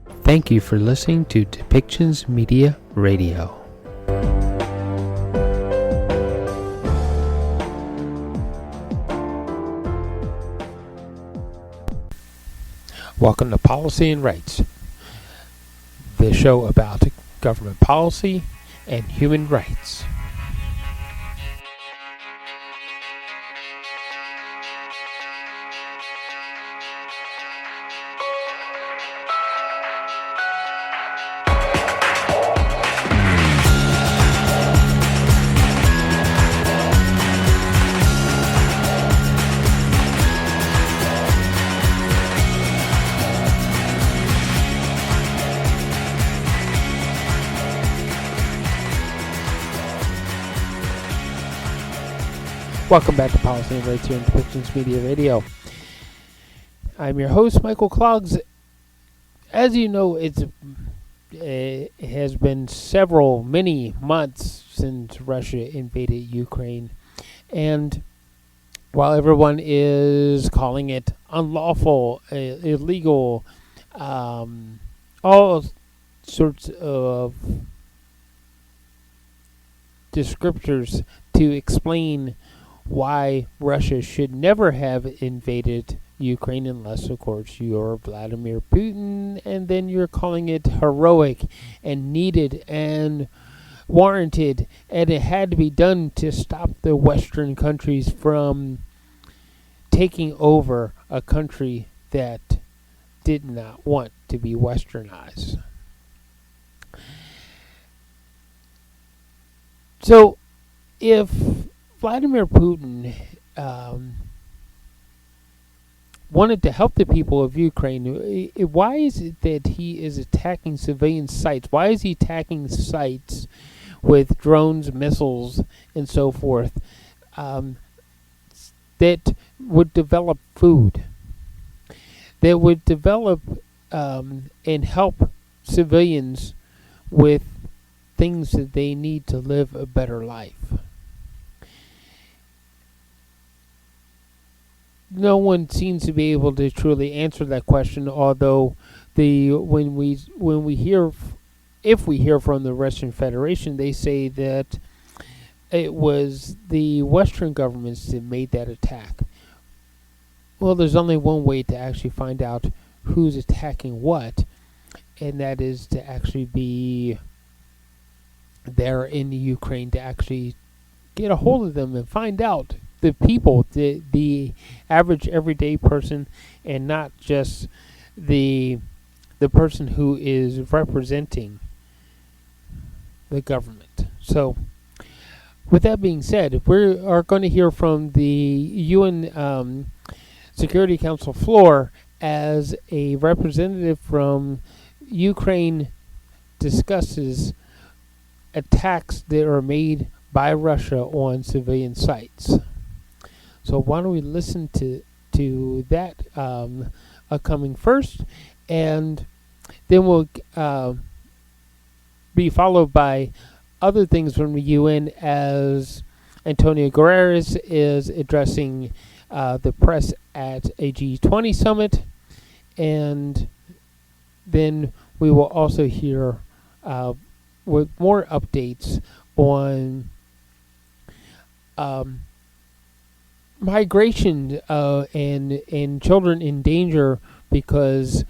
Thank you for listening to Depictions Media Radio. Welcome to Policy and Rights, the show about government policy and human rights. Welcome back to Policy and Rights here on Depictions Media Radio. I'm your host, Michael Clogs. As you know, it has been many months since Russia invaded Ukraine. And while everyone is calling it unlawful, illegal, all sorts of descriptors to explain why Russia should never have invaded Ukraine unless, of course, you're Vladimir Putin, and then you're calling it heroic and needed and warranted, and it had to be done to stop the Western countries from taking over a country that did not want to be Westernized. So, if Vladimir Putin wanted to help the people of Ukraine, why is it that he is attacking civilian sites? Why is he attacking sites with drones, missiles, and so forth that would develop food, that would develop and help civilians with things that they need to live a better life? No one seems to be able to truly answer that question. Although if we hear from the Russian Federation, they say that it was the Western governments that made that attack. Well, there's only one way to actually find out who's attacking what, and that is to actually be there in the Ukraine to actually get a hold of them and find out the people, the average everyday person, and not just the person who is representing the government. So, with that being said, we are going to hear from the UN Security Council floor as a representative from Ukraine discusses attacks that are made by Russia on civilian sites. So why don't we listen to that coming first, and then we'll be followed by other things from the UN as Antonio Guterres is addressing the press at a G20 summit, and then we will also hear with more updates on migration and children in danger because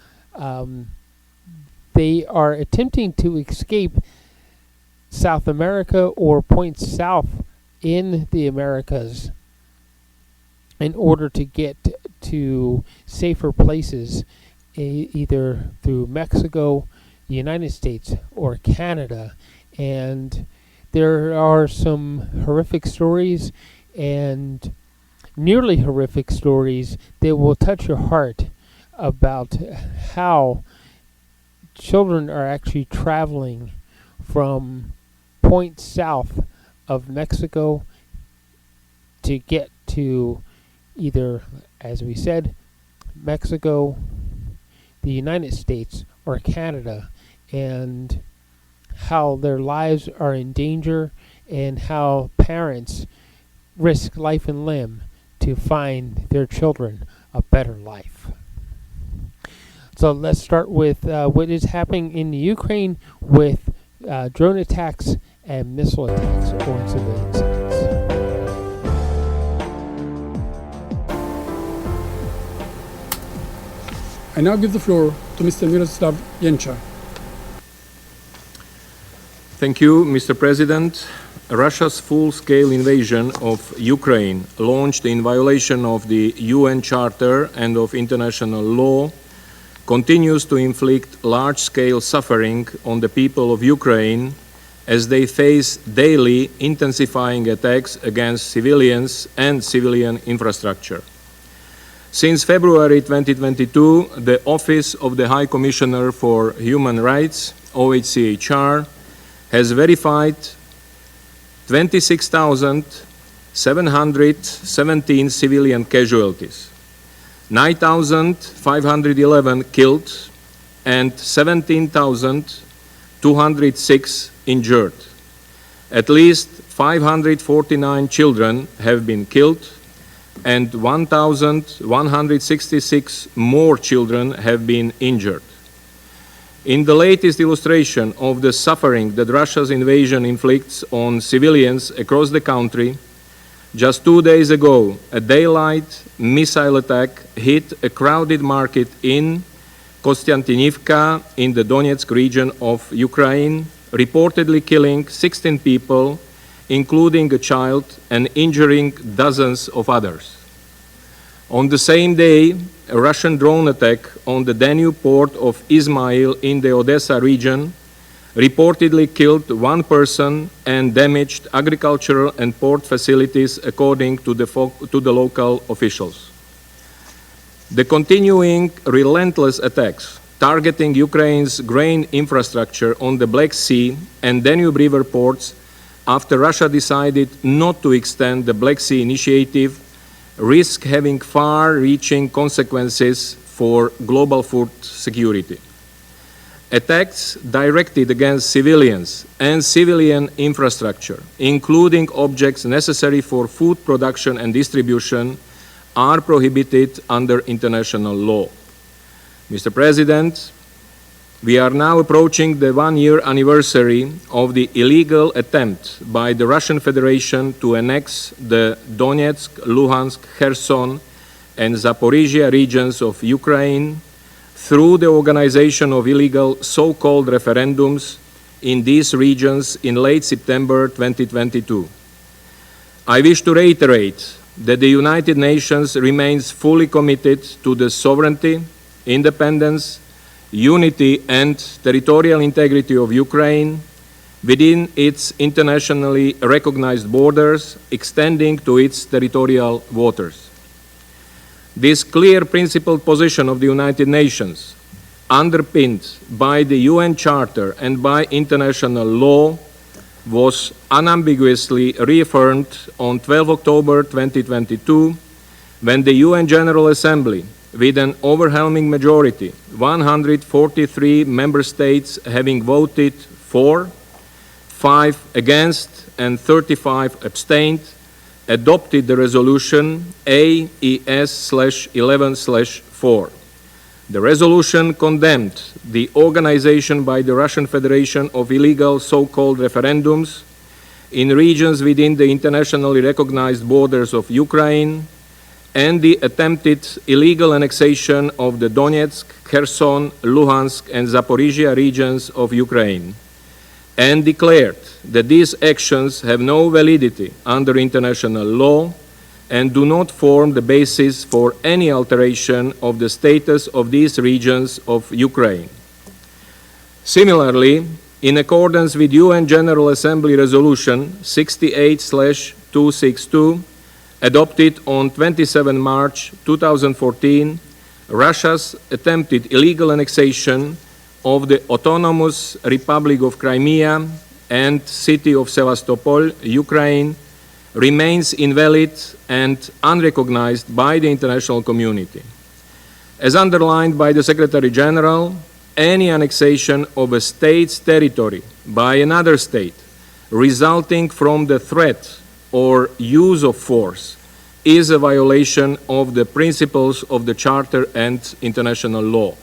they are attempting to escape South America or points south in the Americas in order to get to safer places, either through Mexico, the United States, or Canada. And there are some horrific stories and nearly horrific stories that will touch your heart about how children are actually traveling from points south of Mexico to get to either, as we said, Mexico, the United States, or Canada, and how their lives are in danger and how parents risk life and limb to find their children a better life. So let's start with what is happening in the Ukraine with drone attacks and missile attacks on civilian cities. I now give the floor to Mr. Miroslav Jenča. Thank you, Mr. President. Russia's full-scale invasion of Ukraine, launched in violation of the UN Charter and of international law, continues to inflict large-scale suffering on the people of Ukraine as they face daily intensifying attacks against civilians and civilian infrastructure. Since February 2022, the Office of the High Commissioner for Human Rights, OHCHR, has verified 26,717 civilian casualties, 9,511 killed, and 17,206 injured. At least 549 children have been killed, and 1,166 more children have been injured. In the latest illustration of the suffering that Russia's invasion inflicts on civilians across the country, just 2 days ago, a daylight missile attack hit a crowded market in Kostiantynivka in the Donetsk region of Ukraine, reportedly killing 16 people, including a child, and injuring dozens of others. On the same day, a Russian drone attack on the Danube port of Izmail in the Odessa region reportedly killed one person and damaged agricultural and port facilities, according to the local officials. The continuing relentless attacks targeting Ukraine's grain infrastructure on the Black Sea and Danube River ports after Russia decided not to extend the Black Sea Initiative risk having far-reaching consequences for global food security. Attacks directed against civilians and civilian infrastructure, including objects necessary for food production and distribution, are prohibited under international law. Mr. President, we are now approaching the one-year anniversary of the illegal attempt by the Russian Federation to annex the Donetsk, Luhansk, Kherson, and Zaporizhia regions of Ukraine through the organization of illegal so-called referendums in these regions in late September 2022. I wish to reiterate that the United Nations remains fully committed to the sovereignty, independence, unity and territorial integrity of Ukraine within its internationally recognized borders extending to its territorial waters. This clear principled position of the United Nations, underpinned by the UN Charter and by international law, was unambiguously reaffirmed on 12 October 2022 when the UN General Assembly, with an overwhelming majority, 143 member states having voted for, 5 against, and 35 abstained, adopted the resolution AES/11/4. The resolution condemned the organization by the Russian Federation of illegal so-called referendums in regions within the internationally recognized borders of Ukraine and the attempted illegal annexation of the Donetsk, Kherson, Luhansk, and Zaporizhia regions of Ukraine, and declared that these actions have no validity under international law and do not form the basis for any alteration of the status of these regions of Ukraine. Similarly, in accordance with UN General Assembly Resolution 68/262, adopted on 27 March 2014, Russia's attempted illegal annexation of the Autonomous Republic of Crimea and city of Sevastopol, Ukraine, remains invalid and unrecognized by the international community. As underlined by the Secretary General, any annexation of a state's territory by another state resulting from the threat or use of force is a violation of the principles of the Charter and international law.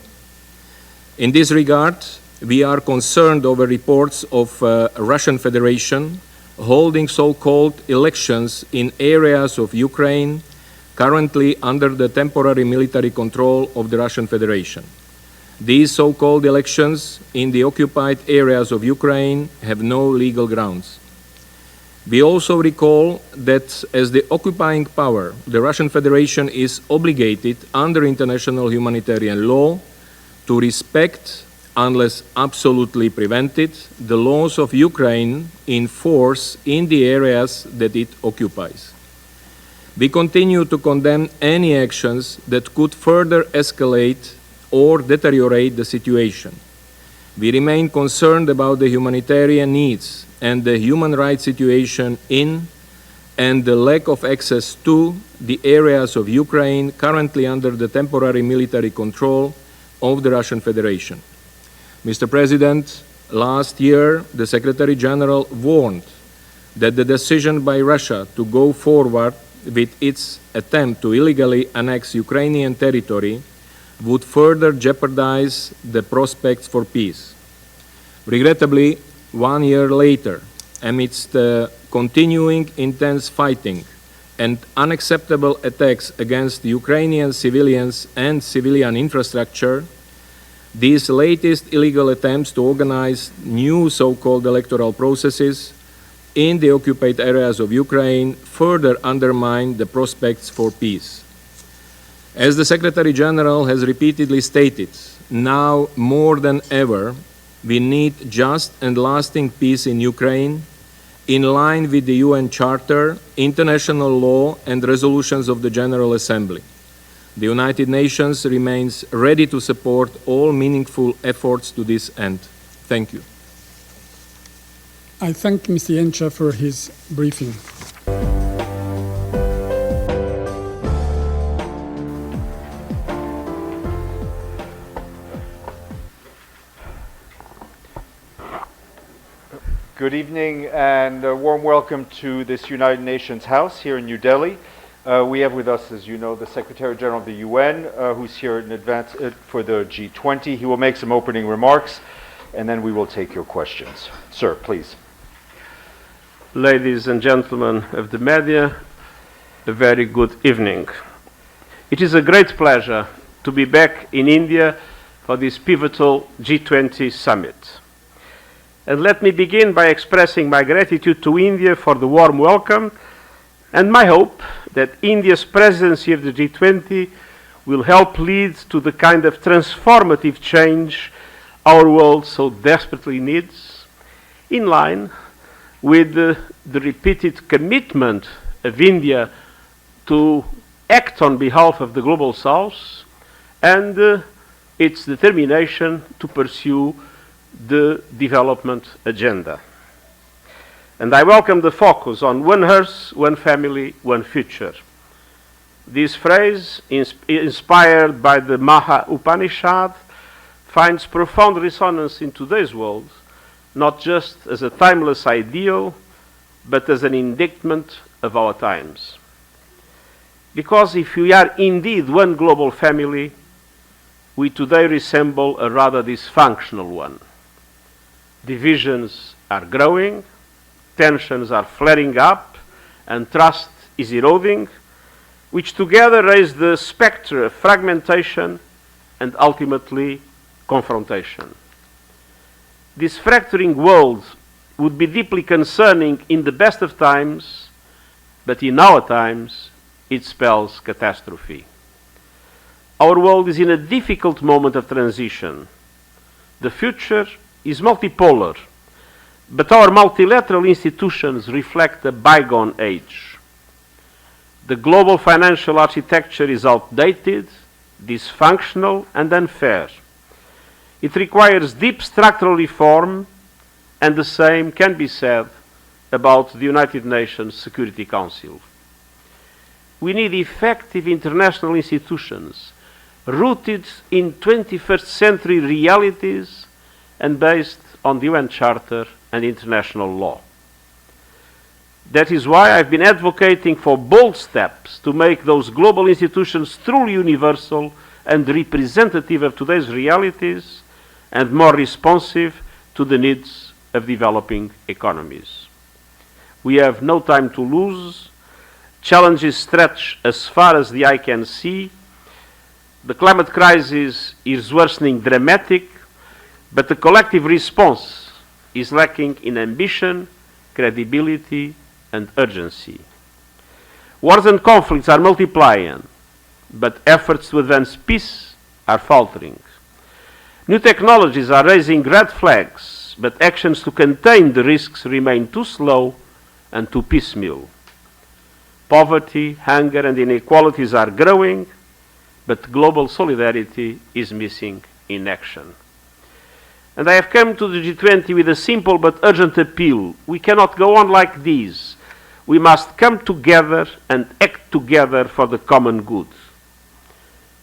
In this regard, we are concerned over reports of Russian Federation holding so-called elections in areas of Ukraine currently under the temporary military control of the Russian Federation. These so-called elections in the occupied areas of Ukraine have no legal grounds. We also recall that as the occupying power, the Russian Federation is obligated under international humanitarian law to respect, unless absolutely prevented, the laws of Ukraine in force in the areas that it occupies. We continue to condemn any actions that could further escalate or deteriorate the situation. We remain concerned about the humanitarian needs and the human rights situation in and the lack of access to the areas of Ukraine currently under the temporary military control of the Russian Federation. Mr. President, last year the Secretary General warned that the decision by Russia to go forward with its attempt to illegally annex Ukrainian territory would further jeopardize the prospects for peace. Regrettably, 1 year later, amidst continuing intense fighting and unacceptable attacks against Ukrainian civilians and civilian infrastructure, these latest illegal attempts to organize new so-called electoral processes in the occupied areas of Ukraine further undermine the prospects for peace. As the Secretary General has repeatedly stated, now more than ever, we need just and lasting peace in Ukraine, in line with the UN Charter, international law, and resolutions of the General Assembly. The United Nations remains ready to support all meaningful efforts to this end. Thank you. I thank Mr. Janša for his briefing. Good evening and a warm welcome to this United Nations House here in New Delhi. We have with us, as you know, the Secretary General of the UN, who's here in advance for the G20. He will make some opening remarks, and then we will take your questions. Sir, please. Ladies and gentlemen of the media, a very good evening. It is a great pleasure to be back in India for this pivotal G20 summit. And let me begin by expressing my gratitude to India for the warm welcome and my hope that India's presidency of the G20 will help lead to the kind of transformative change our world so desperately needs, in line with the repeated commitment of India to act on behalf of the Global South and its determination to pursue the development agenda. And I welcome the focus on one Earth, one family, one future. This phrase, inspired by the Maha Upanishad, finds profound resonance in today's world, not just as a timeless ideal, but as an indictment of our times. Because if we are indeed one global family, we today resemble a rather dysfunctional one. Divisions are growing, tensions are flaring up, and trust is eroding, which together raise the spectre of fragmentation and ultimately confrontation. This fracturing world would be deeply concerning in the best of times, but in our times it spells catastrophe. Our world is in a difficult moment of transition. The future is multipolar, but our multilateral institutions reflect a bygone age. The global financial architecture is outdated, dysfunctional, and unfair. It requires deep structural reform, and the same can be said about the United Nations Security Council. We need effective international institutions rooted in 21st century realities and based on the UN Charter and international law. That is why I've been advocating for bold steps to make those global institutions truly universal and representative of today's realities, and more responsive to the needs of developing economies. We have no time to lose. Challenges stretch as far as the eye can see. The climate crisis is worsening dramatic, but the collective response is lacking in ambition, credibility, and urgency. Wars and conflicts are multiplying, but efforts to advance peace are faltering. New technologies are raising red flags, but actions to contain the risks remain too slow and too piecemeal. Poverty, hunger, and inequalities are growing, but global solidarity is missing in action. And I have come to the G20 with a simple but urgent appeal. We cannot go on like this. We must come together and act together for the common good.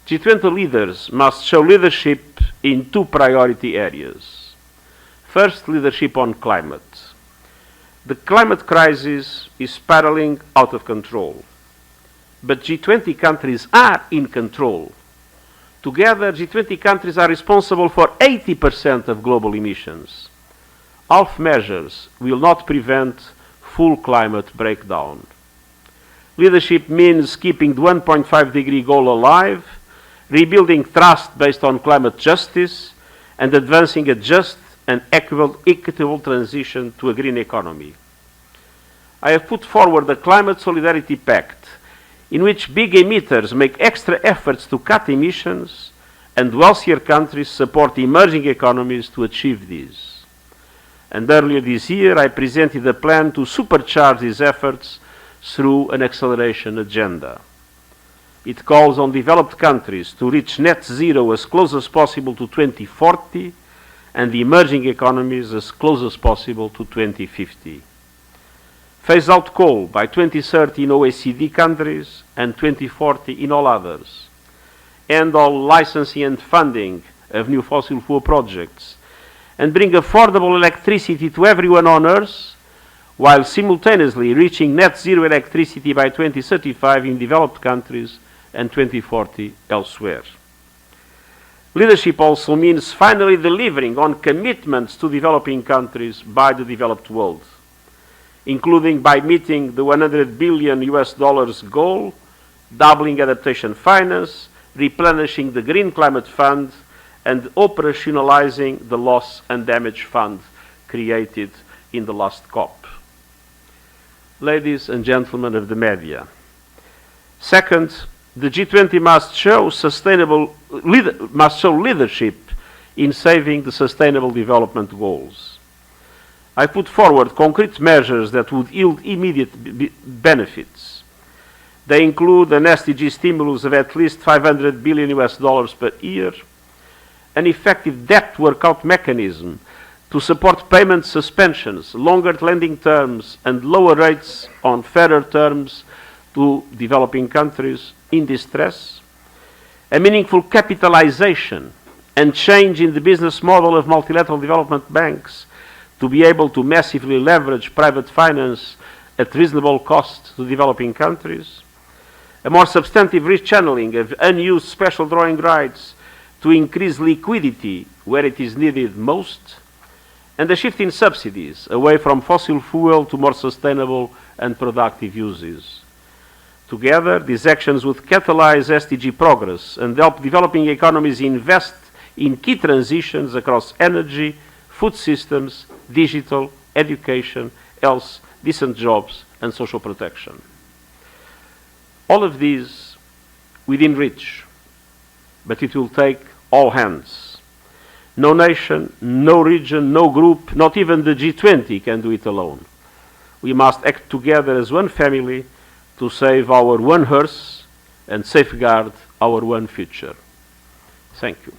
G20 leaders must show leadership in two priority areas. First, leadership on climate. The climate crisis is spiraling out of control. But G20 countries are in control. Together, G20 countries are responsible for 80% of global emissions. Half measures will not prevent full climate breakdown. Leadership means keeping the 1.5-degree goal alive, rebuilding trust based on climate justice, and advancing a just and equitable transition to a green economy. I have put forward the Climate Solidarity Pact, in which big emitters make extra efforts to cut emissions and wealthier countries support emerging economies to achieve this. And earlier this year, I presented a plan to supercharge these efforts through an acceleration agenda. It calls on developed countries to reach net zero as close as possible to 2040 and the emerging economies as close as possible to 2050. Phase out coal by 2030 in OECD countries and 2040 in all others. End all licensing and funding of new fossil fuel projects and bring affordable electricity to everyone on Earth while simultaneously reaching net zero electricity by 2035 in developed countries and 2040 elsewhere. Leadership also means finally delivering on commitments to developing countries by the developed world, including by meeting the $100 billion goal, doubling adaptation finance, replenishing the Green Climate Fund, and operationalizing the loss and damage fund created in the last COP. Ladies and gentlemen of the media, second, the G20 must show leadership in saving the Sustainable Development Goals. I put forward concrete measures that would yield immediate benefits. They include an SDG stimulus of at least $500 billion per year, an effective debt workout mechanism to support payment suspensions, longer lending terms, and lower rates on fairer terms to developing countries in distress, a meaningful capitalization and change in the business model of multilateral development banks to be able to massively leverage private finance at reasonable cost to developing countries, a more substantive rechanneling of unused special drawing rights to increase liquidity where it is needed most, and a shift in subsidies away from fossil fuel to more sustainable and productive uses. Together, these actions would catalyze SDG progress and help developing economies invest in key transitions across energy, food systems, digital, education, health, decent jobs, and social protection. All of these within reach, but it will take all hands. No nation, no region, no group, not even the G20 can do it alone. We must act together as one family to save our one Earth and safeguard our one future. Thank you.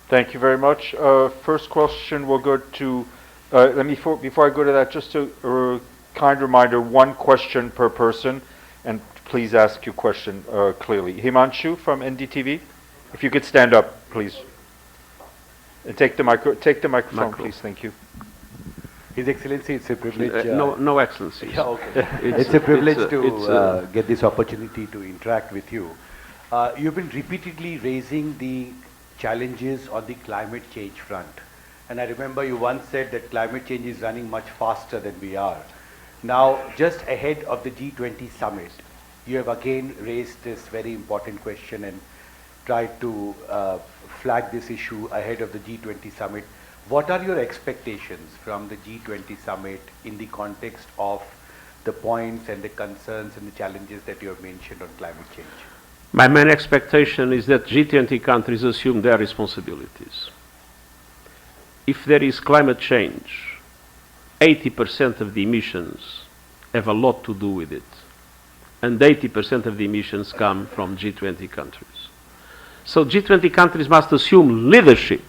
Thank you very much. First question will go to, before I go to that, just a kind reminder, one question per person, and please ask your question clearly. Himanshu from NDTV, if you could stand up, please. And take the microphone, please. Thank you. His Excellency, it's a privilege. No Excellency. Yeah, okay. It's a privilege to get this opportunity to interact with you. You've been repeatedly raising the challenges on the climate change front. And I remember you once said that climate change is running much faster than we are. Now, just ahead of the G20 summit, you have again raised this very important question and tried to flag this issue ahead of the G20 summit. What are your expectations from the G20 summit in the context of the points and the concerns and the challenges that you have mentioned on climate change? My main expectation is that G20 countries assume their responsibilities. If there is climate change, 80% of the emissions have a lot to do with it. And 80% of the emissions come from G20 countries. So G20 countries must assume leadership.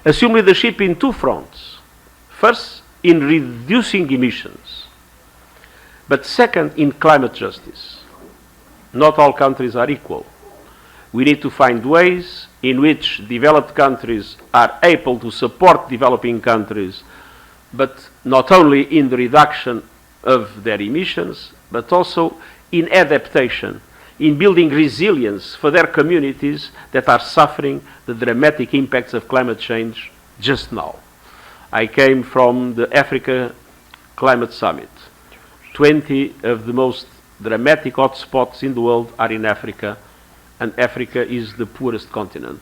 Assume leadership in two fronts. First, in reducing emissions. But second, in climate justice. Not all countries are equal. We need to find ways in which developed countries are able to support developing countries, but not only in the reduction of their emissions, but also in adaptation, in building resilience for their communities that are suffering the dramatic impacts of climate change just now. I came from the Africa Climate Summit. 20 of the most dramatic hotspots in the world are in Africa, and Africa is the poorest continent.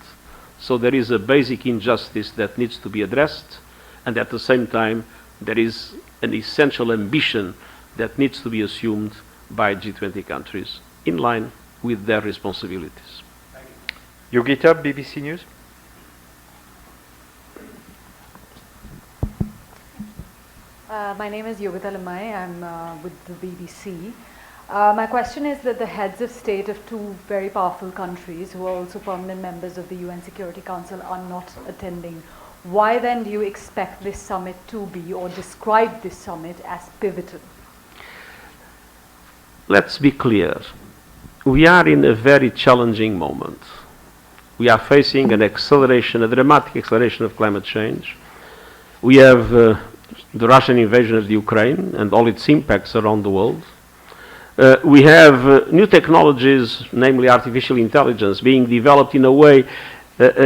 So there is a basic injustice that needs to be addressed, and at the same time, there is an essential ambition that needs to be assumed by G20 countries in line with their responsibilities. Yogita, BBC News. My name is Yogita Lamai. I'm with the BBC. My question is that the heads of state of two very powerful countries who are also permanent members of the UN Security Council are not attending. Why then do you expect this summit to be, or describe this summit as pivotal? Let's be clear. We are in a very challenging moment. We are facing an acceleration, a dramatic acceleration of climate change. We have the Russian invasion of the Ukraine and all its impacts around the world. We have new technologies, namely artificial intelligence, being developed in a way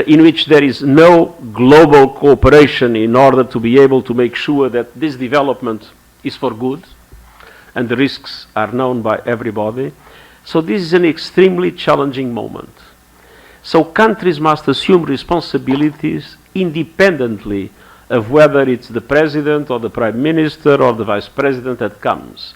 in which there is no global cooperation in order to be able to make sure that this development is for good, and the risks are known by everybody. So this is an extremely challenging moment. So countries must assume responsibilities independently of whether it's the president or the prime minister or the vice president that comes.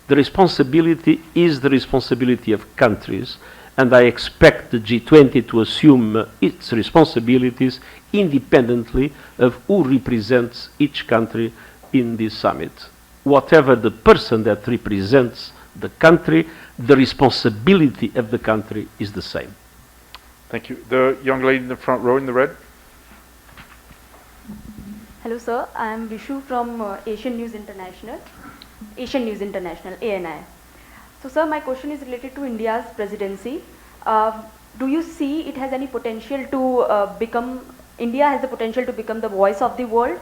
The responsibility is the responsibility of countries, and I expect the G20 to assume its responsibilities independently of who represents each country in this summit. Whatever the person that represents the country, the responsibility of the country is the same. Thank you. The young lady in the front row in the red. Hello, sir. I am Vishu from Asian News International, ANI. So, sir, my question is related to India's presidency. Do you see it has any potential to India has the potential to become the voice of the world,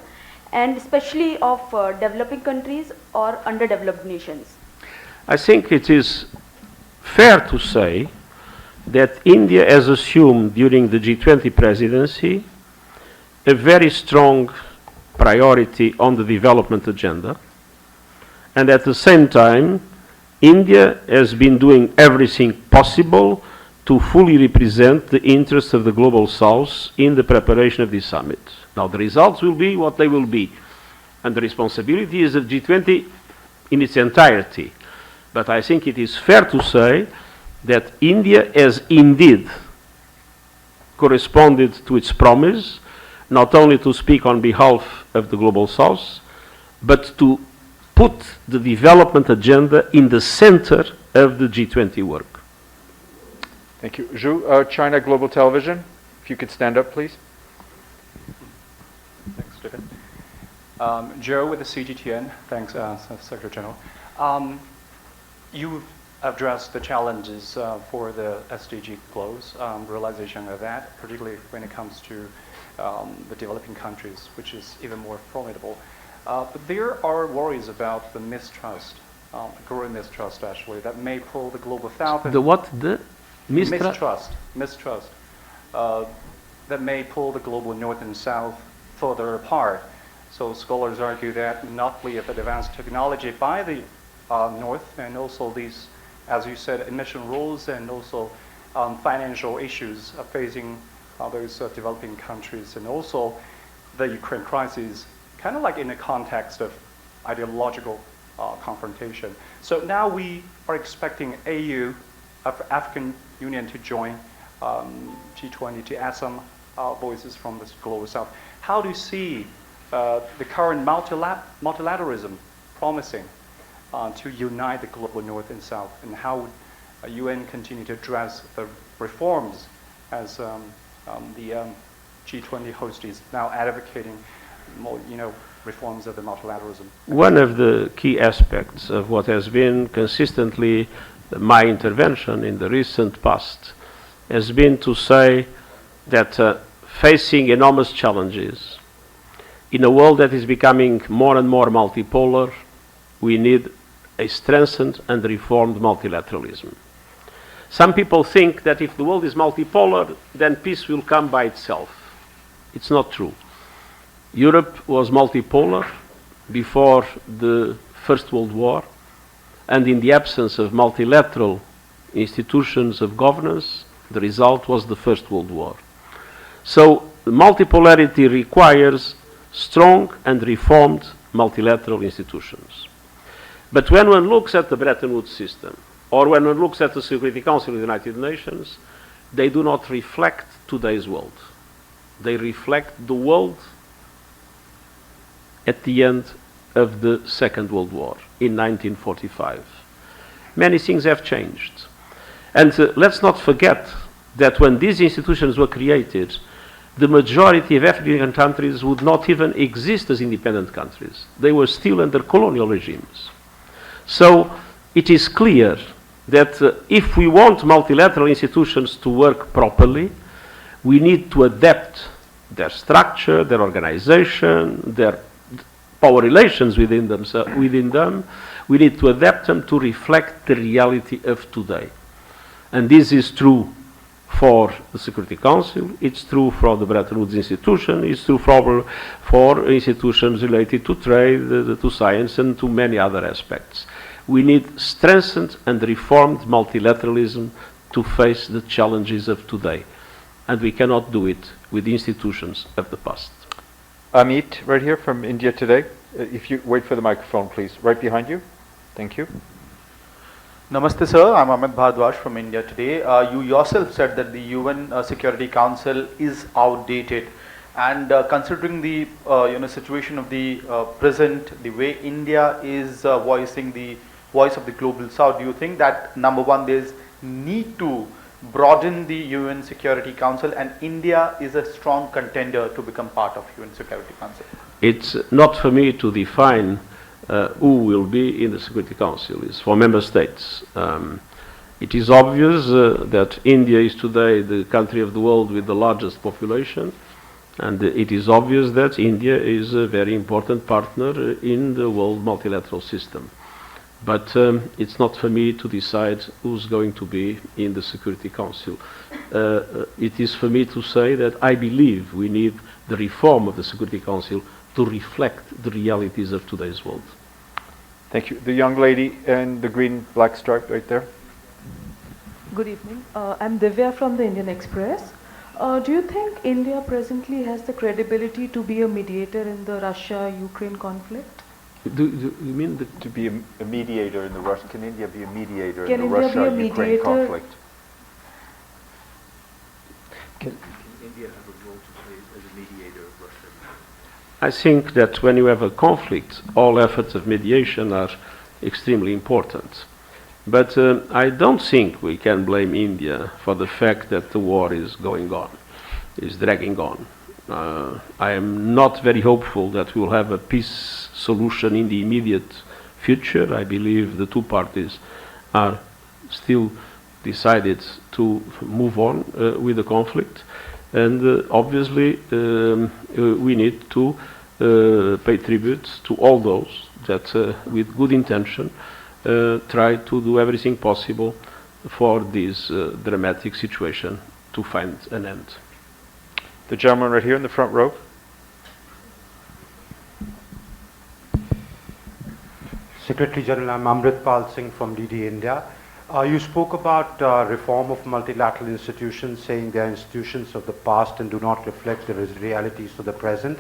and especially of developing countries or underdeveloped nations? I think it is fair to say that India has assumed during the G20 presidency a very strong priority on the development agenda, and at the same time India has been doing everything possible to fully represent the interests of the Global South in the preparation of this summit. Now the results will be what they will be, and the responsibility is of G20 in its entirety. But I think it is fair to say that India has indeed corresponded to its promise, not only to speak on behalf of the Global South, but to put the development agenda in the center of the G20 work. Thank you. Zhu, China Global Television, if you could stand up, please. Thanks, Stephen. Joe with the CGTN. Thanks, Secretary General. You've addressed the challenges for the SDG goals, realization of that, particularly when it comes to the developing countries, which is even more formidable. But there are worries about the mistrust, growing mistrust actually, that may pull the global south. The what? The mistrust. that may pull the global north and south further apart. So scholars argue that monopoly of advanced technology by the north, and also these, as you said, emission rules and also financial issues facing those developing countries, and also the Ukraine crisis, kind of like in the context of ideological confrontation. So now we are expecting AU, African Union, to join G20 to add some voices from the global south. How do you see the current multilateralism promising to unite the global north and south, and how would UN continue to address the reforms as the G20 host is now advocating more, reforms of the multilateralism? One of the key aspects of what has been consistently my intervention in the recent past has been to say that facing enormous challenges in a world that is becoming more and more multipolar, we need a strengthened and reformed multilateralism. Some people think that if the world is multipolar, then peace will come by itself. It's not true. Europe was multipolar before the First World War, and in the absence of multilateral institutions of governance, the result was the First World War. So multipolarity requires strong and reformed multilateral institutions. But when one looks at the Bretton Woods system, or when one looks at the Security Council of the United Nations, they do not reflect today's world. They reflect the world at the end of the Second World War in 1945. Many things have changed. And let's not forget that when these institutions were created, the majority of African countries would not even exist as independent countries. They were still under colonial regimes. So it is clear that if we want multilateral institutions to work properly, we need to adapt their structure, their organization, their power relations within them. We need to adapt them to reflect the reality of today. And this is true for the Security Council, it's true for the Bretton Woods institution, it's true for institutions related to trade, to science, and to many other aspects. We need strengthened and reformed multilateralism to face the challenges of today. And we cannot do it with the institutions of the past. Amit, right here from India Today. If you wait for the microphone, please. Right behind you. Thank you. Namaste, sir. I'm Amit Bhardwaj from India Today. You yourself said that the UN Security Council is outdated, and considering the situation of the present, the way India is voicing the voice of the global South, do you think that number one, there's need to broaden the UN Security Council, and India is a strong contender to become part of UN Security Council? It's not for me to define who will be in the Security Council. It's for member states. It is obvious that India is today the country of the world with the largest population, and it is obvious that India is a very important partner in the world multilateral system. But it's not for me to decide who's going to be in the Security Council. It is for me to say that I believe we need the reform of the Security Council to reflect the realities of today's world. Thank you. The young lady in the green black stripe right there. Good evening. I'm Divya from the Indian Express. Do you think India presently has the credibility to be a mediator in the Russia-Ukraine conflict? Do you mean to be a mediator in the Russia? Can India be a mediator in the Russia-Ukraine conflict? Can India have a role to play as a mediator of Russia? I think that when you have a conflict, all efforts of mediation are extremely important. But I don't think we can blame India for the fact that the war is going on, is dragging on. I am not very hopeful that we will have a peace solution in the immediate future. I believe the two parties are still decided to move on with the conflict. And obviously we need to pay tribute to all those that with good intention try to do everything possible for this dramatic situation to find an end. The gentleman right here in the front row. Secretary General, I'm Amritpal Singh from DD India. You spoke about reform of multilateral institutions, saying they are institutions of the past and do not reflect the realities of the present.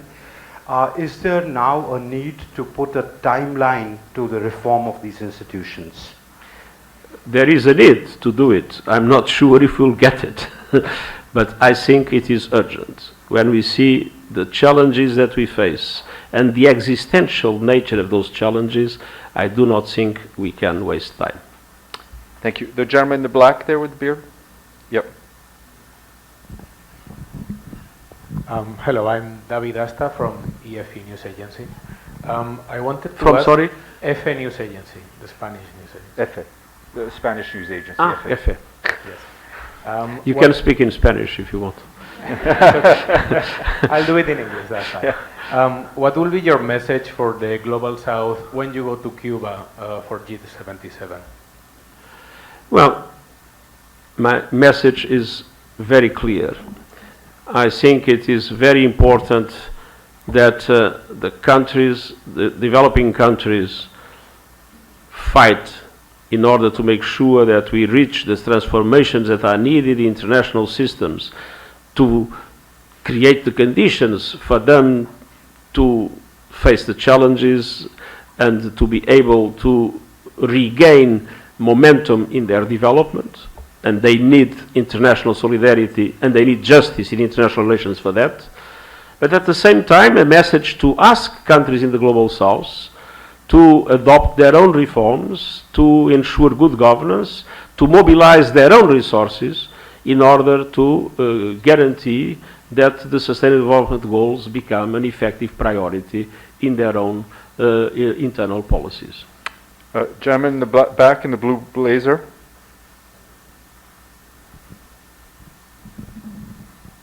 Is there now a need to put a timeline to the reform of these institutions? There is a need to do it. I'm not sure if we'll get it, but I think it is urgent. When we see the challenges that we face and the existential nature of those challenges, I do not think we can waste time. Thank you. The gentleman in the black there with the beard? Yep. Hello, I'm David Asta from EFE News Agency. I wanted to From, ask sorry? EFE News Agency, the Spanish news agency. EFE, the Spanish news agency. EFE. Yes. You can speak in Spanish if you want. I'll do it in English, that's fine. Yeah. What will be your message for the Global South when you go to Cuba for G77? Well, my message is very clear. I think it is very important that the countries, the developing countries, fight in order to make sure that we reach the transformations that are needed in international systems to create the conditions for them to face the challenges and to be able to regain momentum in their development. And they need international solidarity and they need justice in international relations for that. But at the same time, a message to ask countries in the Global South to adopt their own reforms, to ensure good governance, to mobilize their own resources in order to guarantee that the Sustainable Development Goals become an effective priority in their own internal policies. Gentleman in the back in the blue blazer.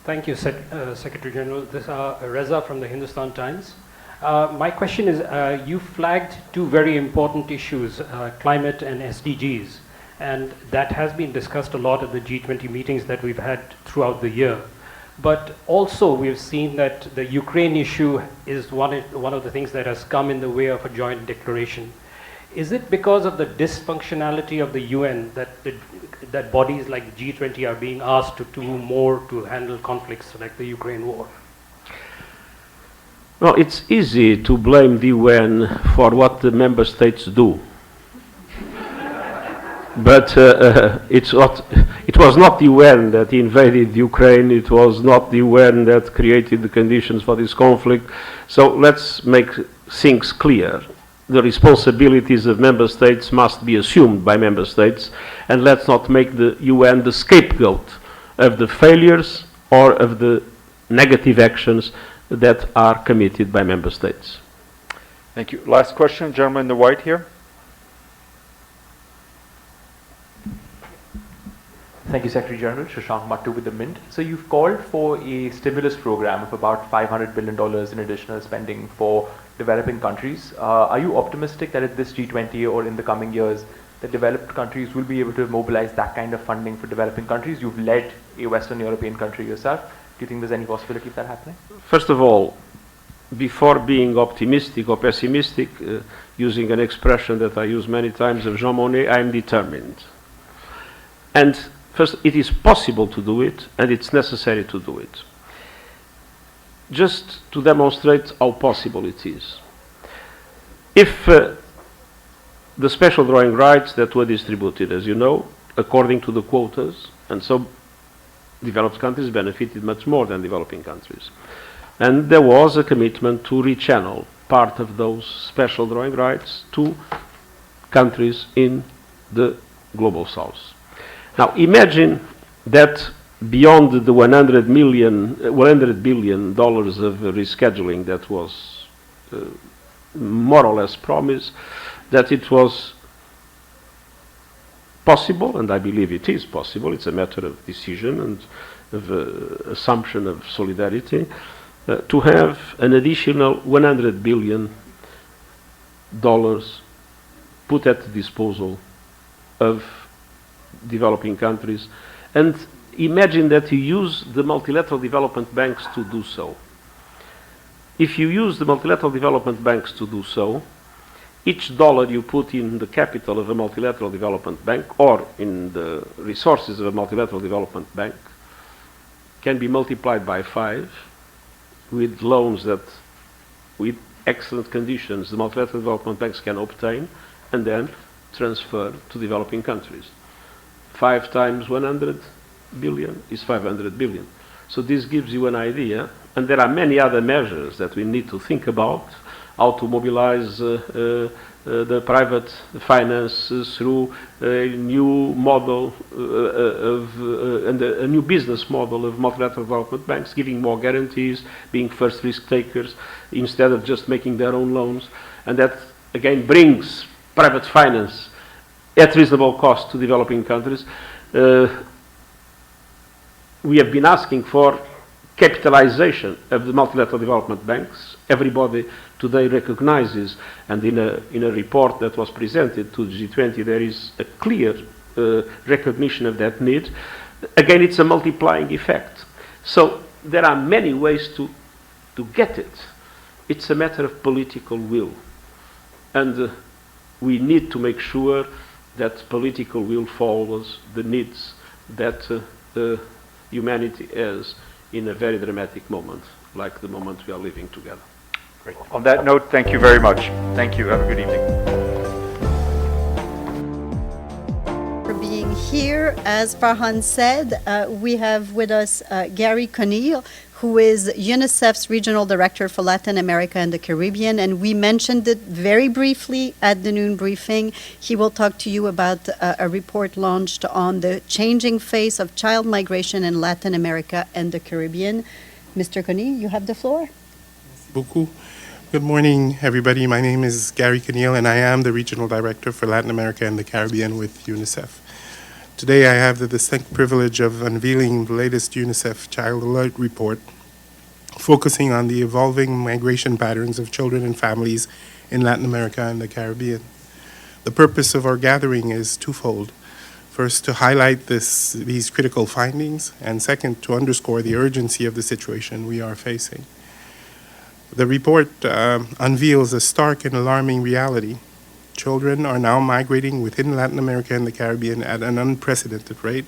Thank you, Secretary General. This is Reza from the Hindustan Times. My question is, you flagged two very important issues, climate and SDGs, and that has been discussed a lot at the G20 meetings that we've had throughout the year. But also we've seen that the Ukraine issue is one of the things that has come in the way of a joint declaration. Is it because of the dysfunctionality of the UN that bodies like the G20 are being asked to do more to handle conflicts like the Ukraine war? Well, it's easy to blame the UN for what the member states do. But it was not the UN that invaded Ukraine, it was not the UN that created the conditions for this conflict. So let's make things clear. The responsibilities of member states must be assumed by member states, and let's not make the UN the scapegoat of the failures or of the negative actions that are committed by member states. Thank you. Last question, gentleman in the white here. Thank you, Secretary General. Shashank Mattu with the Mint. So you've called for a stimulus program of about $500 billion in additional spending for developing countries. Are you optimistic that at this G20 or in the coming years, the developed countries will be able to mobilize that kind of funding for developing countries? You've led a Western European country yourself. Do you think there's any possibility of that happening? First of all, before being optimistic or pessimistic, using an expression that I use many times of Jean Monnet, I am determined. And first, it is possible to do it, and it's necessary to do it. Just to demonstrate how possible it is. If the special drawing rights that were distributed, as you know, according to the quotas, and so developed countries benefited much more than developing countries. And there was a commitment to rechannel part of those special drawing rights to countries in the Global South. Now imagine that beyond the $100 billion of rescheduling that was more or less promised, that it was possible, and I believe it is possible, it's a matter of decision and of assumption of solidarity, to have an additional $100 billion put at the disposal of developing countries. And imagine that you use the multilateral development banks to do so. If you use the multilateral development banks to do so, each dollar you put in the capital of a multilateral development bank or in the resources of a multilateral development bank can be multiplied by 5 with loans that, with excellent conditions, the multilateral development banks can obtain and then transfer to developing countries. 5 times 100 billion is 500 billion. So this gives you an idea, and there are many other measures that we need to think about, how to mobilize the private finance through a new model and a new business model of multilateral development banks, giving more guarantees, being first risk takers, instead of just making their own loans. And that, again, brings private finance at reasonable cost to developing countries. We have been asking for capitalization of the multilateral development banks. Everybody today recognizes, and in a report that was presented to the G20, there is a clear recognition of that need. Again, it's a multiplying effect. So there are many ways to get it. It's a matter of political will. And we need to make sure that political will follows the needs that humanity has in a very dramatic moment, like the moment we are living together. Great. On that note, thank you very much. Thank you. Have a good evening. For being here, as Farhan said, we have with us Gary Conneal, who is UNICEF's Regional Director for Latin America and the Caribbean, and we mentioned it very briefly at the noon briefing. He will talk to you about a report launched on the changing face of child migration in Latin America and the Caribbean. Mr. Conneal, you have the floor. Merci beaucoup. Good morning, everybody. My name is Gary Conneal, and I am the Regional Director for Latin America and the Caribbean with UNICEF. Today I have the distinct privilege of unveiling the latest UNICEF Child Alert Report, focusing on the evolving migration patterns of children and families in Latin America and the Caribbean. The purpose of our gathering is twofold. First, to highlight these critical findings, and second, to underscore the urgency of the situation we are facing. The report unveils a stark and alarming reality. Children are now migrating within Latin America and the Caribbean at an unprecedented rate,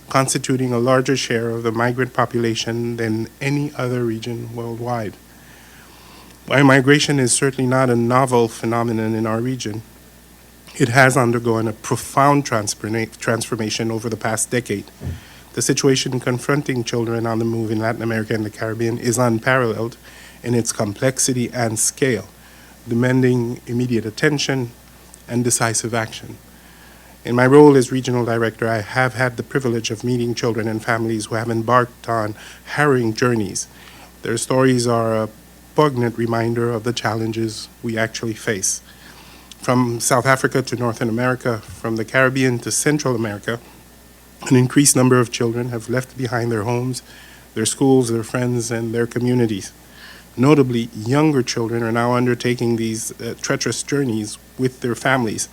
constituting a larger share of the migrant population than any other region worldwide. While migration is certainly not a novel phenomenon in our region, it has undergone a profound transformation over the past decade. The situation confronting children on the move in Latin America and the Caribbean is unparalleled in its complexity and scale, demanding immediate attention and decisive action. In my role as regional director, I have had the privilege of meeting children and families who have embarked on harrowing journeys. Their stories are a poignant reminder of the challenges we actually face. From South Africa to Northern America, from the Caribbean to Central America, an increased number of children have left behind their homes, their schools, their friends, and their communities. Notably, younger children are now undertaking these treacherous journeys with their families,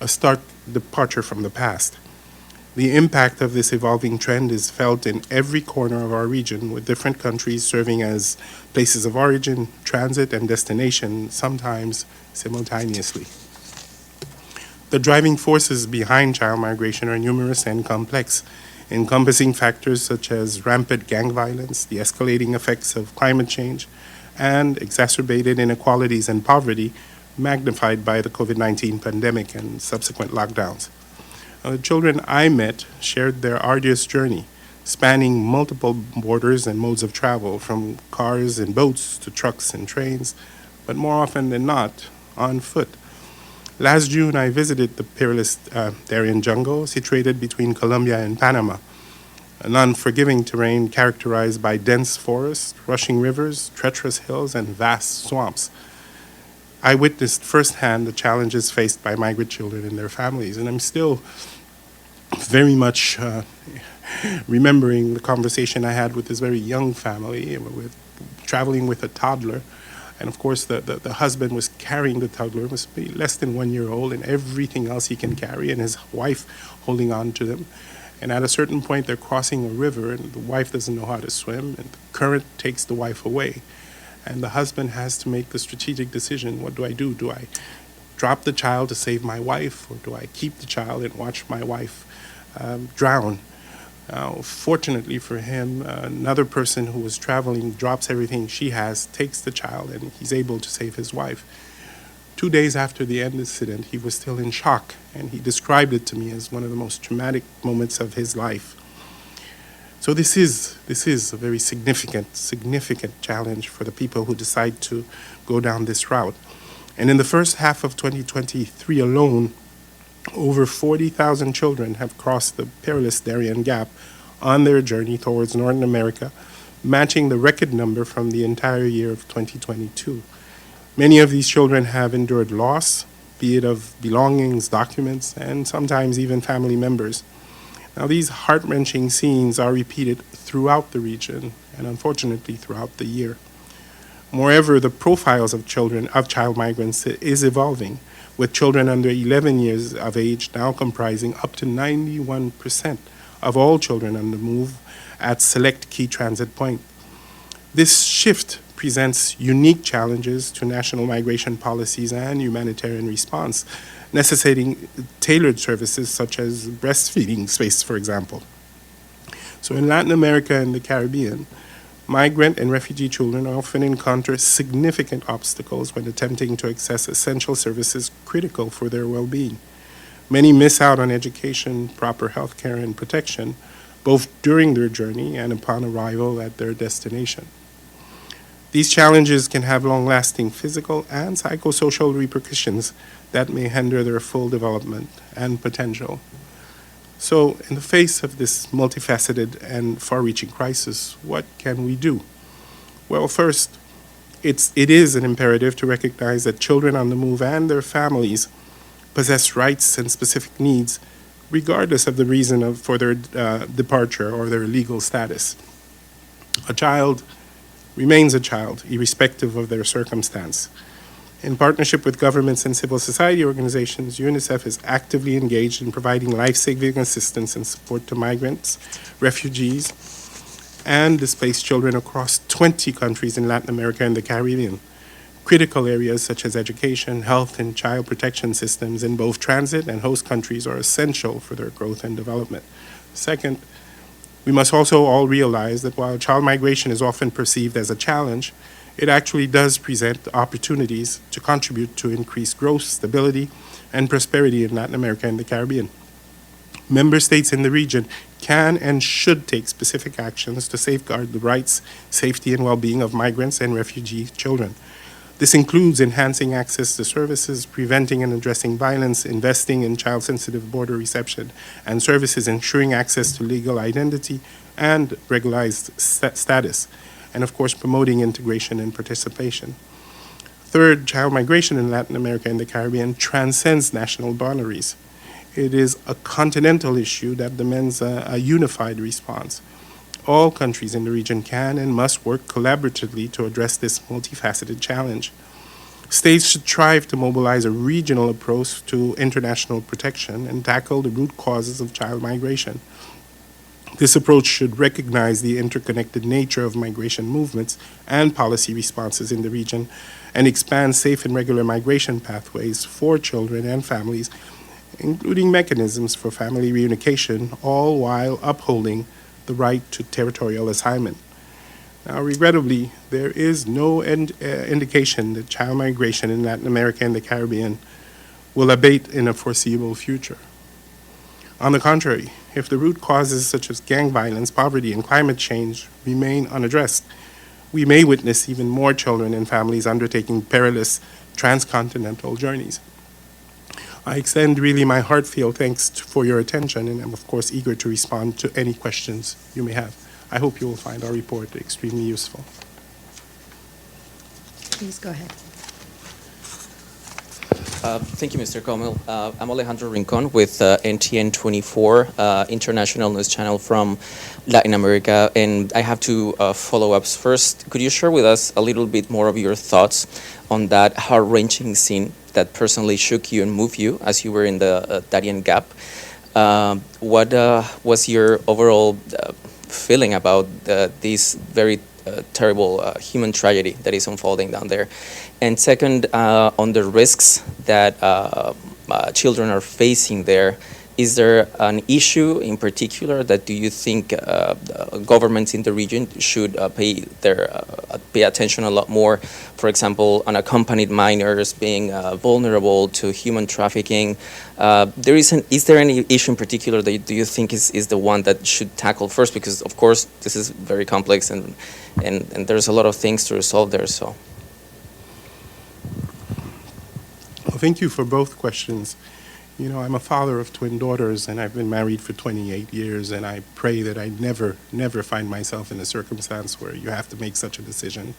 a stark departure from the past. The impact of this evolving trend is felt in every corner of our region, with different countries serving as places of origin, transit, and destination, sometimes simultaneously. The driving forces behind child migration are numerous and complex, encompassing factors such as rampant gang violence, the escalating effects of climate change, and exacerbated inequalities and poverty magnified by the COVID-19 pandemic and subsequent lockdowns. The children I met shared their arduous journey, spanning multiple borders and modes of travel, from cars and boats to trucks and trains, but more often than not, on foot. Last June, I visited the perilous Darien jungle situated between Colombia and Panama, an unforgiving terrain characterized by dense forests, rushing rivers, treacherous hills, and vast swamps. I witnessed firsthand the challenges faced by migrant children and their families, and I'm still very much remembering the conversation I had with this very young family, traveling with a toddler. And of course, the husband was carrying the toddler, must be less than 1 year old, and everything else he can carry, and his wife holding on to them. And at a certain point, they're crossing a river, and the wife doesn't know how to swim, and the current takes the wife away. And the husband has to make the strategic decision, what do I do? Do I drop the child to save my wife, or do I keep the child and watch my wife drown? Fortunately for him, another person who was traveling drops everything she has, takes the child, and he's able to save his wife. 2 days after the incident, he was still in shock, and he described it to me as one of the most traumatic moments of his life. So this is a very significant challenge for the people who decide to go down this route. And in the first half of 2023 alone, over 40,000 children have crossed the perilous Darien Gap on their journey towards Northern America, matching the record number from the entire year of 2022. Many of these children have endured loss, be it of belongings, documents, and sometimes even family members. Now, these heart-wrenching scenes are repeated throughout the region and unfortunately throughout the year. Moreover, the profiles of child migrants is evolving, with children under 11 years of age now comprising up to 91% of all children on the move at select key transit points. This shift presents unique challenges to national migration policies and humanitarian response, necessitating tailored services such as breastfeeding space, for example. So in Latin America and the Caribbean, migrant and refugee children often encounter significant obstacles when attempting to access essential services critical for their well-being. Many miss out on education, proper health care, and protection, both during their journey and upon arrival at their destination. These challenges can have long-lasting physical and psychosocial repercussions that may hinder their full development and potential. So, in the face of this multifaceted and far-reaching crisis, what can we do? Well, first, it is an imperative to recognize that children on the move and their families possess rights and specific needs, regardless of the reason for their departure or their legal status. A child remains a child, irrespective of their circumstance. In partnership with governments and civil society organizations, UNICEF is actively engaged in providing life-saving assistance and support to migrants, refugees, and displaced children across 20 countries in Latin America and the Caribbean. Critical areas such as education, health, and child protection systems in both transit and host countries are essential for their growth and development. Second, we must also all realize that while child migration is often perceived as a challenge, it actually does present opportunities to contribute to increased growth, stability, and prosperity in Latin America and the Caribbean. Member states in the region can and should take specific actions to safeguard the rights, safety, and well-being of migrants and refugee children. This includes enhancing access to services, preventing and addressing violence, investing in child-sensitive border reception and services, ensuring access to legal identity and regularized status, and of course promoting integration and participation. Third, child migration in Latin America and the Caribbean transcends national boundaries. It is a continental issue that demands a unified response. All countries in the region can and must work collaboratively to address this multifaceted challenge. States should strive to mobilize a regional approach to international protection and tackle the root causes of child migration. This approach should recognize the interconnected nature of migration movements and policy responses in the region and expand safe and regular migration pathways for children and families, including mechanisms for family reunification, all while upholding the right to territorial assignment. Now, regrettably, there is no indication that child migration in Latin America and the Caribbean will abate in a foreseeable future. On the contrary, if the root causes such as gang violence, poverty, and climate change remain unaddressed, we may witness even more children and families undertaking perilous transcontinental journeys. I extend really my heartfelt thanks for your attention, and I'm of course eager to respond to any questions you may have. I hope you will find our report extremely useful. Please go ahead. Thank you, Mr. Comel. I'm Alejandro Rincon with NTN24, international news channel from Latin America, and I have two follow-ups. First, could you share with us a little bit more of your thoughts on that heart-wrenching scene that personally shook you and moved you as you were in the Darien Gap? What was your overall feeling about this very terrible human tragedy that is unfolding down there? And second, on the risks that children are facing there, is there an issue in particular that do you think governments in the region should pay attention a lot more? For example, unaccompanied minors being vulnerable to human trafficking. Is there any issue in particular that do you think is the one that should tackle first? Because of course this is very complex and there's a lot of things to resolve there. So. Well, thank you for both questions. You know, I'm a father of twin daughters, and I've been married for 28 years, and I pray that I never find myself in a circumstance where you have to make such a decision.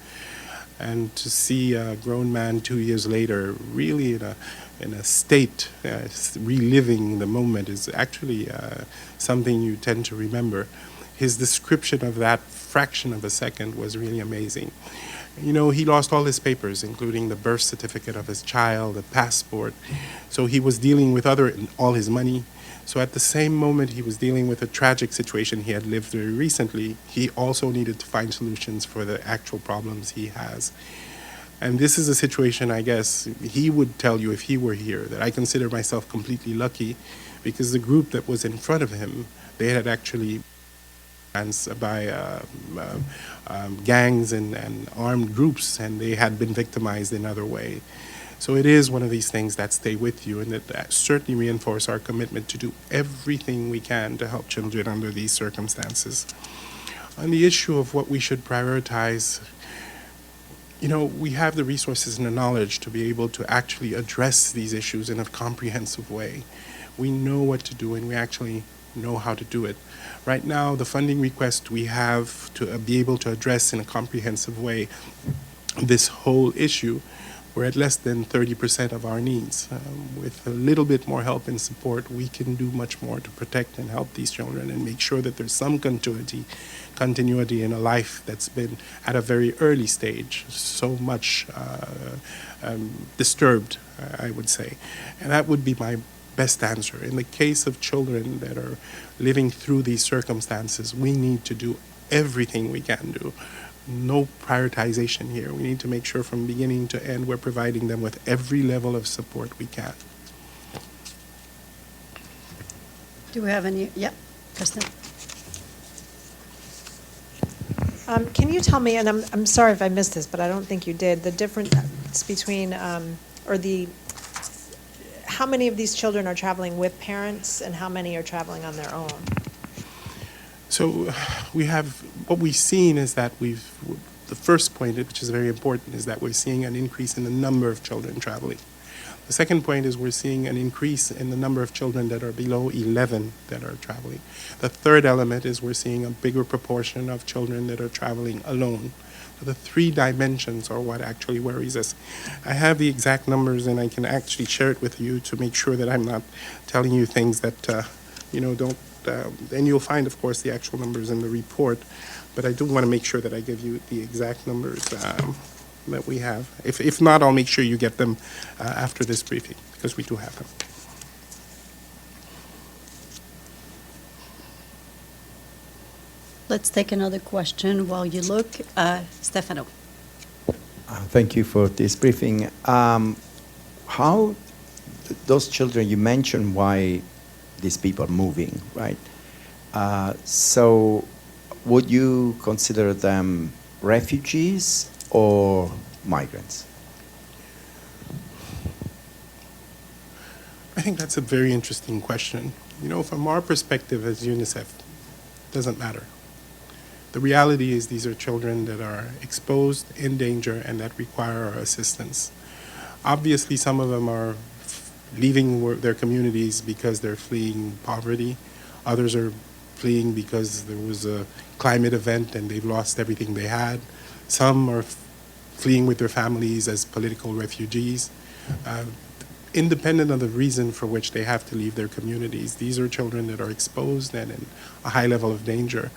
And to see a grown man 2 years later really in a state, reliving the moment is actually something you tend to remember. His description of that fraction of a second was really amazing. You know, he lost all his papers, including the birth certificate of his child, a passport. So he was dealing with all his money. So at the same moment he was dealing with a tragic situation he had lived very recently, he also needed to find solutions for the actual problems he has. And this is a situation, I guess, he would tell you if he were here, that I consider myself completely lucky because the group that was in front of him, they had actually by gangs and armed groups, and they had been victimized in other way. So it is one of these things that stay with you and that certainly reinforce our commitment to do everything we can to help children under these circumstances. On the issue of what we should prioritize, you know, we have the resources and the knowledge to be able to actually address these issues in a comprehensive way. We know what to do and we actually know how to do it. Right now, the funding request we have to be able to address in a comprehensive way this whole issue, we're at less than 30% of our needs. With a little bit more help and support, we can do much more to protect and help these children and make sure that there's some continuity in a life that's been at a very early stage, so much disturbed, I would say. And that would be my best answer. In the case of children that are living through these circumstances, we need to do everything we can do. No prioritization here. We need to make sure from beginning to end we're providing them with every level of support we can. Do we have any? Yeah, Kristen. Can you tell me, and I'm sorry if I missed this, but I don't think you did, the difference between, how many of these children are traveling with parents and how many are traveling on their own? So what we've seen is that the first point, which is very important, is that we're seeing an increase in the number of children traveling. The second point is we're seeing an increase in the number of children that are below 11 that are traveling. The third element is we're seeing a bigger proportion of children that are traveling alone. So the three dimensions are what actually worries us. I have the exact numbers and I can actually share it with you to make sure that I'm not telling you things that, don't, and you'll find, of course, the actual numbers in the report, but I do want to make sure that I give you the exact numbers that we have. If not, I'll make sure you get them after this briefing, because we do have them. Let's take another question while you look. Stefano. Thank you for this briefing. How those children, you mentioned why these people are moving, right? So would you consider them refugees or migrants? I think that's a very interesting question. You know, from our perspective as UNICEF, it doesn't matter. The reality is these are children that are exposed, in danger, and that require our assistance. Obviously, some of them are leaving their communities because they're fleeing poverty. Others are fleeing because there was a climate event and they've lost everything they had. Some are fleeing with their families as political refugees. Independent of the reason for which they have to leave their communities, these are children that are exposed and in a high level of danger.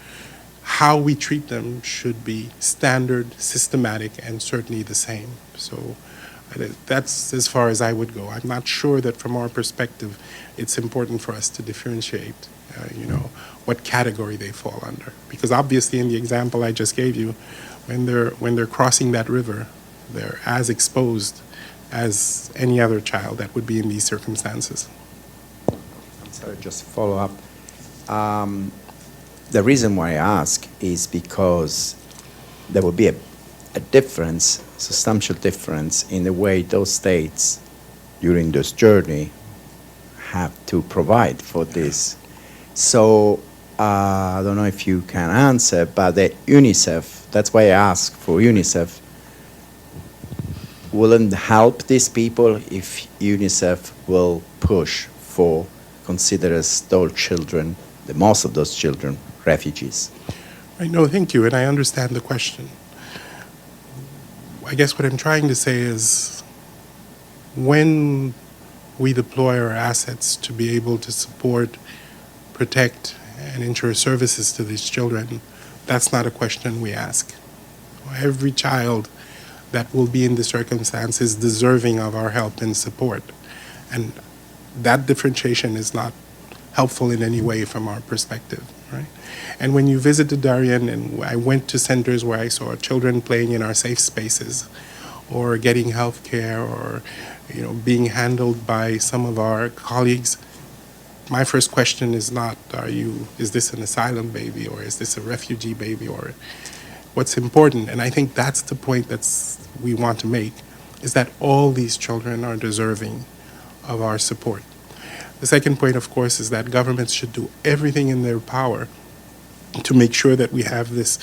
How we treat them should be standard, systematic, and certainly the same. So That's as far as I would go. I'm not sure that from our perspective, it's important for us to differentiate, what category they fall under. Because obviously, in the example I just gave you, when they're crossing that river, they're as exposed as any other child that would be in these circumstances. Sorry, just follow up. The reason why I ask is because there will be a difference, substantial difference in the way those states during this journey have to provide for this. So I don't know if you can answer, but the UNICEF, that's why I ask for UNICEF, wouldn't help these people if UNICEF will push for consider as those children, the most of those children, refugees? Right, no, thank you, and I understand the question. I guess what I'm trying to say is when we deploy our assets to be able to support, protect, and ensure services to these children, that's not a question we ask. Every child that will be in the circumstance is deserving of our help and support. And that differentiation is not helpful in any way from our perspective, right? And when you visit the Darien, and I went to centers where I saw children playing in our safe spaces, or getting health care, or being handled by some of our colleagues, my first question is not, is this an asylum baby, or is this a refugee baby, or what's important, and I think that's the point we want to make, is that all these children are deserving of our support. The second point, of course, is that governments should do everything in their power to make sure that we have this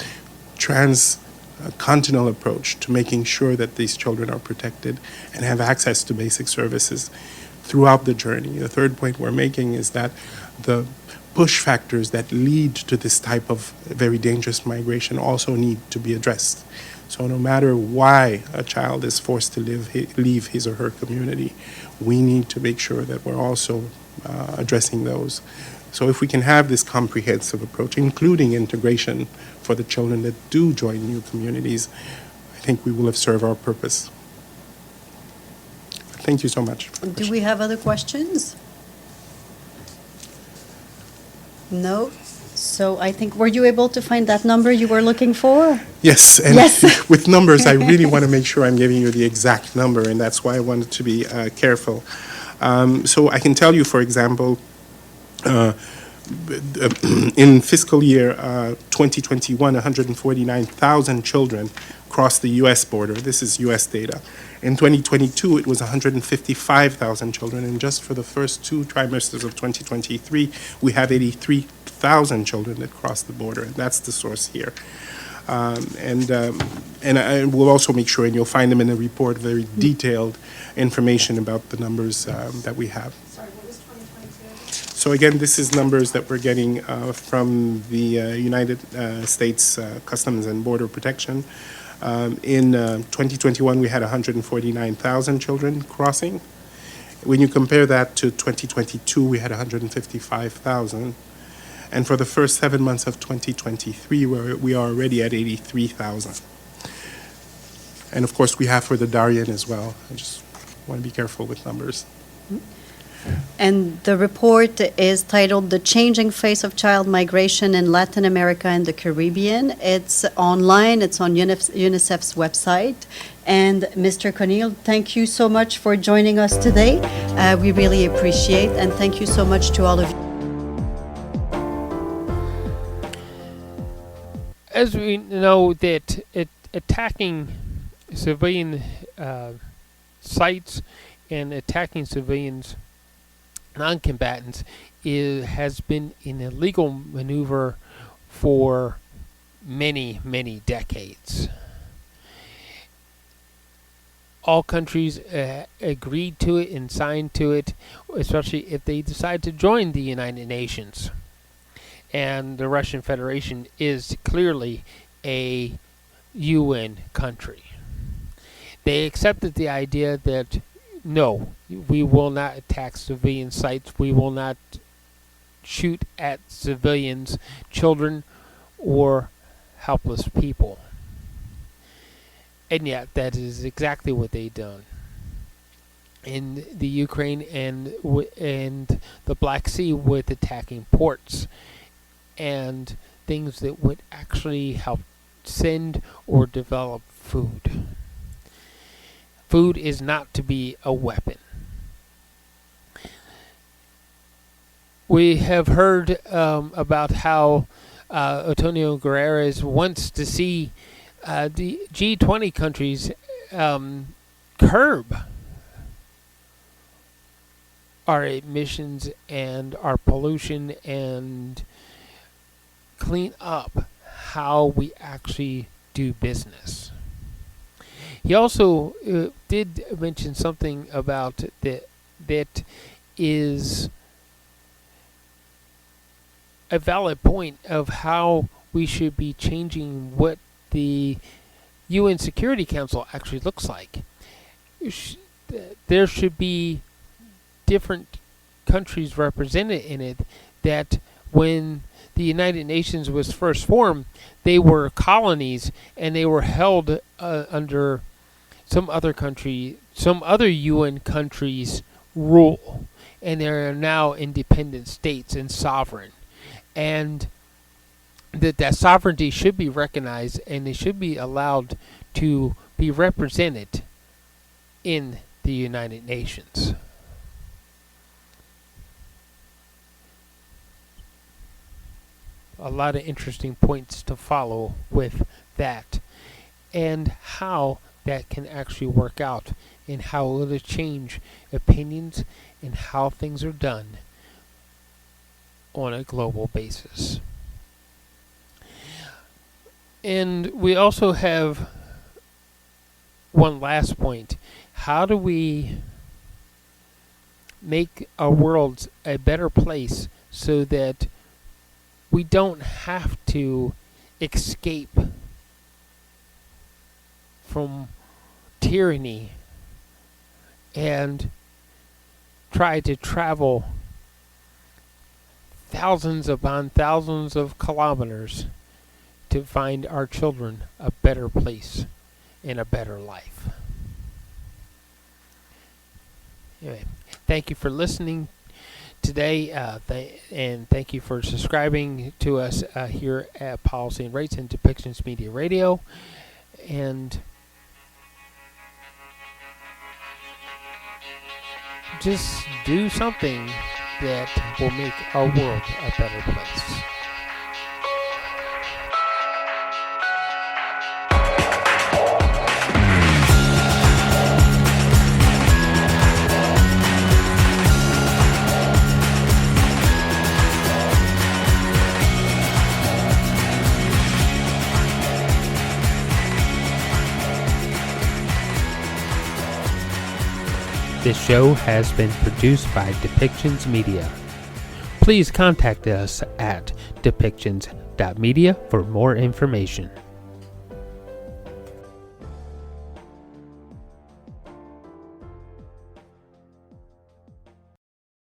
transcontinental approach to making sure that these children are protected and have access to basic services throughout the journey. The third point we're making is that the push factors that lead to this type of very dangerous migration also need to be addressed. So no matter why a child is forced to leave his or her community, we need to make sure that we're also addressing those. So if we can have this comprehensive approach, including integration for the children that do join new communities, I think we will have served our purpose. Thank you so much. Do we have other questions? No? So I think, were you able to find that number you were looking for? Yes, and yes. With numbers, I really want to make sure I'm giving you the exact number, and that's why I wanted to be careful. So I can tell you, for example, in fiscal year 2021, 149,000 children crossed the U.S. border. This is U.S. data. In 2022, it was 155,000 children, and just for the first 2 trimesters of 2023, we have 83,000 children that crossed the border, and that's the source here. And I will also make sure, and you'll find them in the report, very detailed information about the numbers that we have. Sorry, what was 2022? So again, this is numbers that we're getting from the United States Customs and Border Protection. In 2021, we had 149,000 children crossing. When you compare that to 2022, we had 155,000. And for the first 7 months of 2023, we are already at 83,000. And of course, we have for the Darien as well. I just want to be careful with numbers. And the report is titled The Changing Face of Child Migration in Latin America and the Caribbean. It's online, it's on UNICEF's website. And Mr. Conneal, thank you so much for joining us today. We really appreciate, and thank you so much to all of you. As we know that attacking civilian sites and attacking civilians, non-combatants, has been an illegal maneuver for many, many decades. All countries agreed to it and signed to it, especially if they decide to join the United Nations. And the Russian Federation is clearly a UN country. They accepted the idea that no, we will not attack civilian sites, we will not shoot at civilians, children, or helpless people. And yet, that is exactly what they've done. in the Ukraine and the Black Sea with attacking ports and things that would actually help send or develop food. Food is not to be a weapon. We have heard about how Antonio Guterres wants to see the G20 countries curb our emissions and our pollution and clean up how we actually do business. He also did mention something about that is a valid point of how we should be changing what the UN Security Council actually looks like. There should be different countries represented in it, that when the United Nations was first formed, they were colonies and they were held under some other UN country's rule, and they are now independent states and sovereign, and that sovereignty should be recognized and they should be allowed to be represented in the United Nations. A lot of interesting points to follow with that, and how that can actually work out, and how it'll change opinions and how things are done on a global basis. And we also have one last point. How do we make our world a better place so that we don't have to escape from tyranny and try to travel thousands upon thousands of kilometers to find our children a better place and a better life? Anyway, thank you for listening today, and thank you for subscribing to us here at Policy and Rights and Depictions Media Radio. And just do something that will make our world a better place. This show has been produced by Depictions Media. Please contact us at depictions.media for more information.